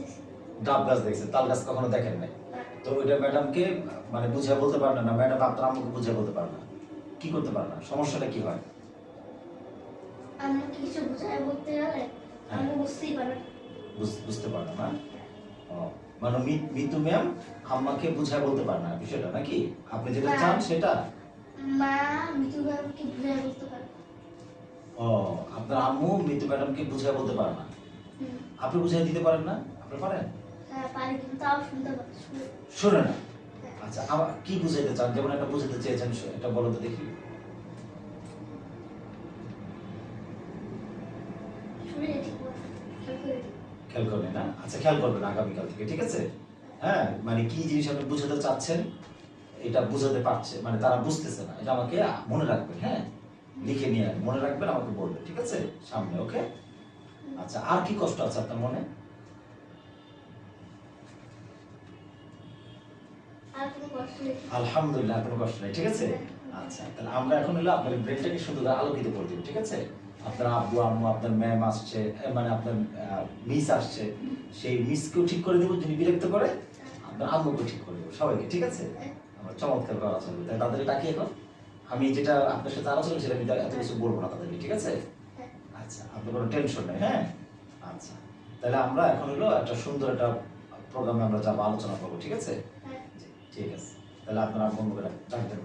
দেখছি। ডাব গাছ দেখছেন, তাল গাছ কখনো দেখেন নাই। তো ওইটা ম্যাডামকে মানে বুঝিয়ে বলতে পারেন না, ম্যাডাম আপনার আম্মুকে বুঝিয়ে বলতে পারেন না, কি করতে পারেন না, সমস্যাটা কি হয়? আম্মুকে কিছু বুঝায় বলতে গেলে আম্মু বুঝতেই পারে না। বুঝতে পারেন না? ও, মানে মিতু ম্যাম আম্মাকে বুঝায় বলতে পারে না বিষয়টা নাকি? আপনি যেটা না। চান সেটা? মা মিতু ম্যামকে বুঝায় বলতে পারে। ও, আপনার আম্মু মিতু ম্যাডামকে বুঝায় বলতে পারে না, হুম। আপনি বুঝাই দিতে পারেন না? আপনি পারেন? হ্যাঁ পারি, কিন্তু তাও শুনতে পারে, শুনে না? হ্যাঁ। আচ্ছা, আবার কি বুঝাইতে চান, যেমন একটা বুঝাতে চেয়েছেন এটা বলো তো দেখি। শুনে ঠিক মতো খেয়াল করে দিই। খেয়াল করবেন না? আচ্ছা, খেয়াল করবেন আগামীকাল থেকে, ঠিক আছে? হ্যাঁ, মানে কি জিনিস আপনি বুঝাতে চাচ্ছেন এটা বুঝাতে পারছে, মানে তারা বুঝতেছে না, এটা আমাকে মনে রাখবেন। হ্যাঁ, লিখে নিয়ে মনে রাখবেন, আমাকে বলবেন, ঠিক আছে সামনে, ওকে? আচ্ছা, আর কি কষ্ট আছে আপনার মনে? আর কোনো কষ্ট নেই। আলহামদুলিল্লাহ, কোনো কষ্ট নেই, ঠিক আছে? আচ্ছা, তাহলে আমরা এখন হলো আপনার ব্রেনটাকে সুন্দর করে আলোকিত করে দিব, ঠিক আছে? আপনার আব্বু আম্মু, আপনার ম্যাম আসছে, মানে আপনার মিস আসছে, সেই মিসকেও ঠিক করে দেবো যিনি বিরক্ত করে, আপনার আম্মুকেও ঠিক করে দেবো, সবাইকে, ঠিক আছে? আমরা চমৎকার করে আলোচনা করি, তাই তাদের ডাকি এখন। আমি যেটা আপনার সাথে আলোচনা সেটা আমি এত কিছু বলবো না তাদেরকে, ঠিক আছে? আচ্ছা, আপনার কোনো টেনশন নেই, হ্যাঁ? আচ্ছা, তাহলে আমরা এখন হলো একটা সুন্দর একটা প্রোগ্রামে আমরা যাবো, আলোচনা করবো, ঠিক আছে? জি, ঠিক আছে। তাহলে আপনার আম্মুকে ডাকবেন।